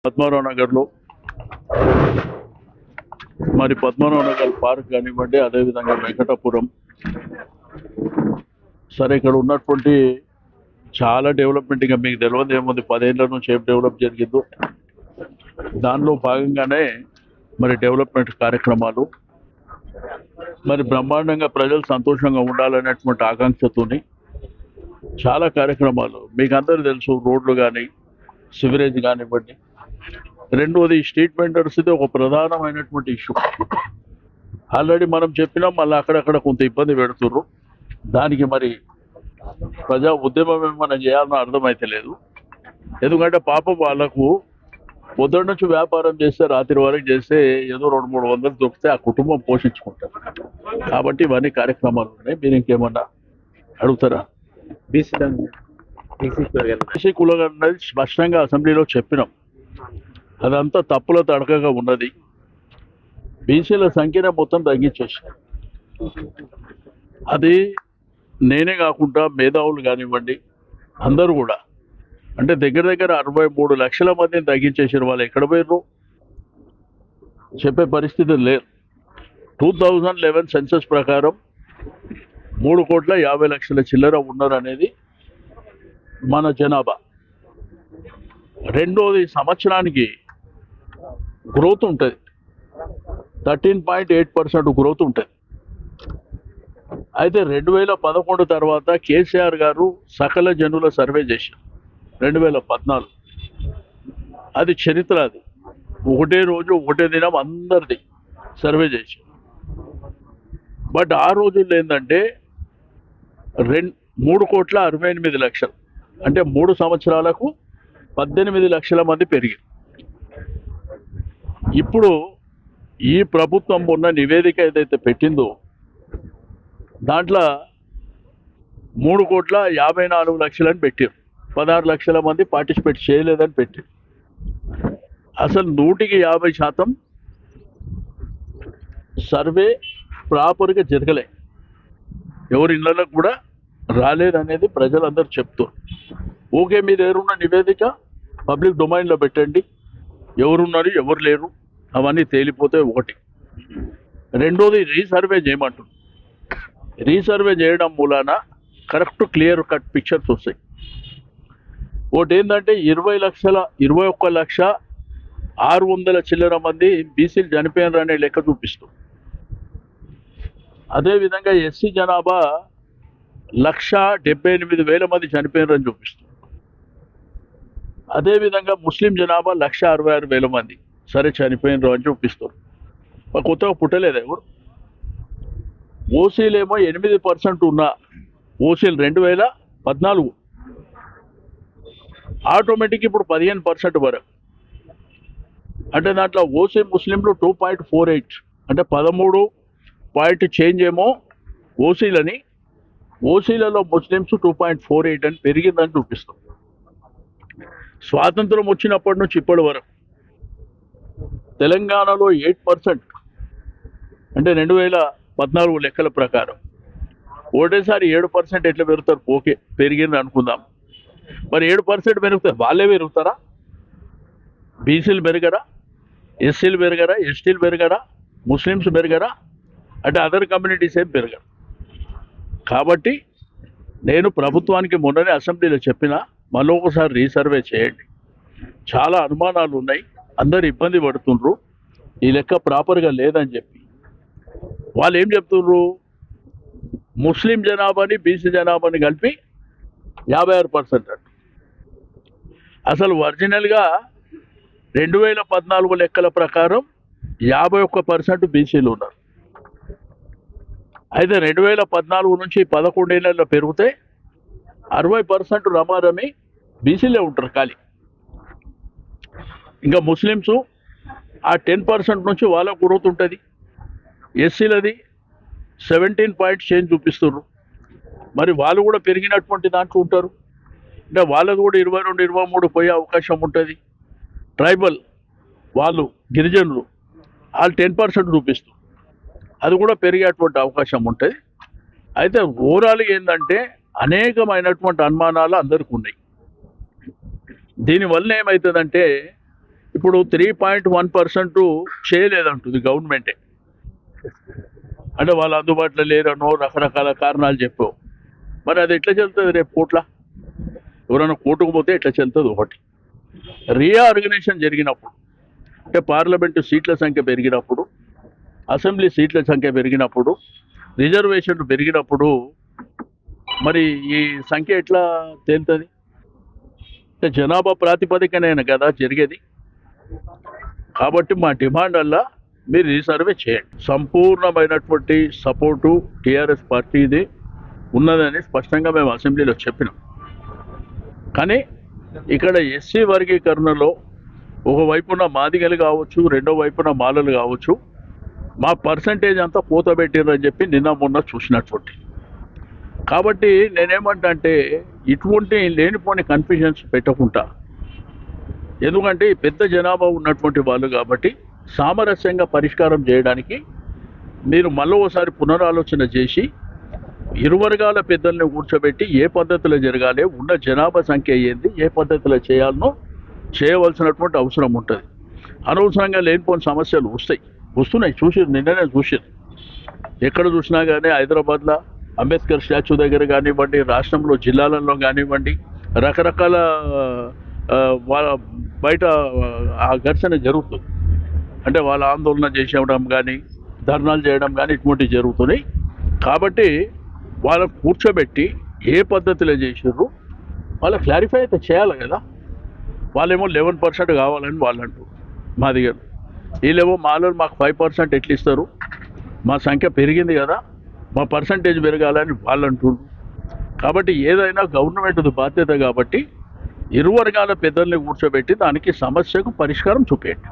పద్మారావు నగర్లో మరి పద్మారావు నగర్ పార్క్ కానివ్వండి, అదేవిధంగా వెంకటాపురం, సరే ఇక్కడ ఉన్నటువంటి చాలా డెవలప్మెంట్ ఇంకా మీకు తెలియదు ఏముంది, 10 ఏళ్ల నుంచి ఏం డెవలప్ జరిగిందో దానిలో భాగంగానే మరి డెవలప్మెంట్ కార్యక్రమాలు మరి బ్రహ్మాండంగా ప్రజలు సంతోషంగా ఉండాలనేటువంటి ఆకాంక్షతోని చాలా కార్యక్రమాలు మీకు అందరూ తెలుసు. రోడ్లు కానీ, సివరేజ్ కానివ్వండి. రెండోది స్ట్రీట్ వెండర్స్ది ఒక ప్రధానమైనటువంటి ఇష్యూ. ఆల్రెడీ మనం చెప్పినాం, మళ్ళీ అక్కడక్కడ కొంత ఇబ్బంది పెడుతుర్రు. దానికి మరి ప్రజా ఉద్యమం ఏమన్నా చేయాలనో అర్థమైతే లేదు. ఎందుకంటే పాపం వాళ్ళకు పొద్దున్న నుంచి వ్యాపారం చేస్తే రాత్రి వరకు చేస్తే ఏదో 200-300 దొరికితే ఆ కుటుంబం పోషించుకుంటారు. కాబట్టి ఇవన్నీ కార్యక్రమాలు ఉన్నాయి. మీరు ఇంకేమన్నా అడుగుతారా? బీసీ కులగణ అనేది స్పష్టంగా అసెంబ్లీలో చెప్పినాం. అదంతా తప్పుల తడకగా ఉన్నది. బీసీల సంఖ్యనే మొత్తం తగ్గించేసి, అది నేనే కాకుండా మేధావులు కానివ్వండి అందరూ కూడా, అంటే దగ్గర 63 లక్షల మందిని తగ్గించేసారు. వాళ్ళు ఎక్కడ పోయారు చెప్పే పరిస్థితి లేదు. 2011 సెన్సస్ ప్రకారం 3,50,00,000 చిల్లర ఉన్నారు అనేది మన జనాభా. రెండోది సంవత్సరానికి గ్రోత్ ఉంటుంది, 13.8% గ్రోత్ ఉంటుంది. అయితే 2011 తర్వాత కేసీఆర్ గారు సకల జనుల సర్వే చేశారు 2014. అది చరిత్ర. అది ఒకటే రోజు ఒకటే దినం అందరిది సర్వే చేశారు. బట్ ఆ రోజుల్లో ఏంటంటే 3,68,00,000, అంటే 3 సంవత్సరాలకు 18 లక్షల మంది పెరిగారు. ఇప్పుడు ఈ ప్రభుత్వం ఉన్న నివేదిక ఏదైతే పెట్టిందో దాంట్లో 3,54,00,000 అని పెట్టారు. 16 లక్షల మంది పార్టిసిపేట్ చేయలేదని పెట్టారు. అసలు 100% సర్వే ప్రాపర్గా జరగలే. ఎవరి ఇళ్ళకు కూడా రాలేదనేది ప్రజలందరూ చెప్తారు. ఓకే, మీ దగ్గర ఉన్న నివేదిక పబ్లిక్ డొమైన్లో పెట్టండి, ఎవరున్నారు ఎవరు లేరు అవన్నీ తేలిపోతే ఒకటి. రెండోది రీసర్వే చేయమంటుంది. రీసర్వే చేయడం మూలాన కరెక్ట్ క్లియర్ కట్ పిక్చర్స్ వస్తాయి. ఒకటి ఏంటంటే 21,600,000 చిల్లర మంది బీసీలు చనిపోయినారు అనే లెక్క చూపిస్తుంది. అదేవిధంగా ఎస్సీ జనాభా 1,78,000 మంది చనిపోయినారని చూపిస్తుంది. అదేవిధంగా ముస్లిం జనాభా 1,66,000 మంది సరే చనిపోయినారు అని చూపిస్తారు. కొత్తగా పుట్టలేదు ఎవరు. ఓసీలేమో 8% ఉన్న ఓసీలు 2014 ఆటోమేటిక్ ఇప్పుడు 15% వరకు. అంటే దాంట్లో ఓసీ ముస్లింలు 2.48, అంటే 13 పాయింట్ చేంజ్ ఏమో ఓసీలని, ఓసీలలో ముస్లిమ్స్ 2.48 అని పెరిగిందని చూపిస్తాం. స్వాతంత్రం వచ్చినప్పటి నుంచి ఇప్పటి వరకు తెలంగాణలో 8%, అంటే 2014 లెక్కల ప్రకారం ఒకటేసారి 7% ఎట్లా పెరుగుతారు? ఓకే, పెరిగింది అనుకుందాం. మరి 7% పెరుగుతారు, వాళ్ళే పెరుగుతారా? బీసీలు పెరగరా? ఎస్సీలు పెరగరా? ఎస్టీలు పెరగరా? ముస్లిమ్స్ పెరగరా? అంటే అదర్ కమ్యూనిటీస్ ఏం పెరగరు. కాబట్టి నేను ప్రభుత్వానికి మొన్ననే అసెంబ్లీలో చెప్పిన, మళ్ళీ ఒకసారి రీసర్వే చేయండి. చాలా అనుమానాలు ఉన్నాయి, అందరు ఇబ్బంది పడుతుండ్రు, ఈ లెక్క ప్రాపర్గా లేదని చెప్పి. వాళ్ళు ఏం చెప్తున్నారు? ముస్లిం జనాభాని బీసీ జనాభాని కలిపి 56% అంట. అసలు ఒరిజినల్గా 2014 లెక్కల ప్రకారం 51% బీసీలు ఉన్నారు. అయితే 2014 నుంచి 11 ఏళ్ళలో పెరిగితే 60% రమారమి బీసీలే ఉంటారు ఖాళీ. ఇంకా ముస్లిమ్స్ ఆ 10% నుంచి వాళ్ళకు గ్రోత్ ఉంటుంది. ఎస్సీలది 17 పాయింట్ చేంజ్ చూపిస్తున్నారు. మరి వాళ్ళు కూడా పెరిగినటువంటి దాంట్లో ఉంటారు, అంటే వాళ్ళది కూడా 22-23 పోయే అవకాశం ఉంటుంది. ట్రైబల్ వాళ్ళు గిరిజనులు వాళ్ళు 10% చూపిస్తారు, అది కూడా పెరిగేటువంటి అవకాశం ఉంటుంది. అయితే ఓవరాల్గా ఏంటంటే అనేకమైనటువంటి అనుమానాలు అందరికీ ఉన్నాయి. దీనివల్ల ఏమవుతుందంటే ఇప్పుడు 3.1% చేయలేదంటుంది గవర్నమెంటే. అంటే వాళ్ళు అందుబాటులో లేరనో రకరకాల కారణాలు చెప్పావు. మరి అది ఎట్లా చెల్తుంది రేపు కోట్ల? ఎవరైనా కోర్టుకు పోతే ఎట్లా చెల్తుంది? ఒకటి రీఆర్గనైజేషన్ జరిగినప్పుడు, అంటే పార్లమెంటు సీట్ల సంఖ్య పెరిగినప్పుడు, అసెంబ్లీ సీట్ల సంఖ్య పెరిగినప్పుడు, రిజర్వేషన్లు పెరిగినప్పుడు మరి ఈ సంఖ్య ఎట్లా తేలుతుంది? అంటే జనాభా ప్రాతిపదికనైనా కదా జరిగేది. కాబట్టి మా డిమాండ్ వల్ల మీరు రీసర్వే చేయండి. సంపూర్ణమైనటువంటి సపోర్టు టీఆర్ఎస్ పార్టీది ఉన్నదని స్పష్టంగా మేము అసెంబ్లీలో చెప్పినాం. కానీ ఇక్కడ ఎస్సీ వర్గీకరణలో ఒకవైపున మాదిగలు కావచ్చు, రెండో వైపున మాలలు కావచ్చు, మా పర్సంటేజ్ అంతా పోతబెట్టిరని చెప్పి నిన్న మొన్న చూసినటువంటి. కాబట్టి నేనేమంటా అంటే ఇటువంటి లేనిపోని కన్ఫ్యూజన్స్ పెట్టకుండా, ఎందుకంటే పెద్ద జనాభా ఉన్నటువంటి వాళ్ళు కాబట్టి సామరస్యంగా పరిష్కారం చేయడానికి మీరు మళ్ళీ ఒకసారి పునరాలోచన చేసి ఇరు వర్గాల పెద్దల్ని కూర్చోబెట్టి ఏ పద్ధతిలో జరగాలి, ఉన్న జనాభా సంఖ్య ఏంది, ఏ పద్ధతిలో చేయాలనో చేయవలసినటువంటి అవసరం ఉంటుంది. అనవసరంగా లేనిపోని సమస్యలు వస్తున్నాయి. నిన్ననే చూసారు. ఎక్కడ చూసినా కానీ హైదరాబాద్లో అంబేద్కర్ స్టాచ్యూ దగ్గర కానివ్వండి, రాష్ట్రంలో జిల్లాలలో కానివ్వండి, రకరకాల బయట ఆ ఘర్షణ జరుగుతుంది. అంటే వాళ్ళ ఆందోళన చేసేయడం కానీ, ధర్నాలు చేయడం కానీ ఇటువంటివి జరుగుతున్నాయి. కాబట్టి వాళ్ళకు కూర్చోబెట్టి ఏ పద్ధతిలో చేసారు వాళ్ళ క్లారిఫై అయితే చేయాలి కదా. వాళ్ళేమో 11% కావాలని వాళ్ళు అంటారు మా దగ్గర. వీళ్ళేమో మాలో మాకు 5% ఎట్లా ఇస్తారు, మా సంఖ్య పెరిగింది కదా, మా పర్సంటేజ్ పెరగాలని వాళ్ళు అంటున్నారు. కాబట్టి ఏదైనా గవర్నమెంట్ బాధ్యత కాబట్టి ఇరు వర్గాల పెద్దల్ని కూర్చోబెట్టి దానికి సమస్యకు పరిష్కారం చూపేయండి.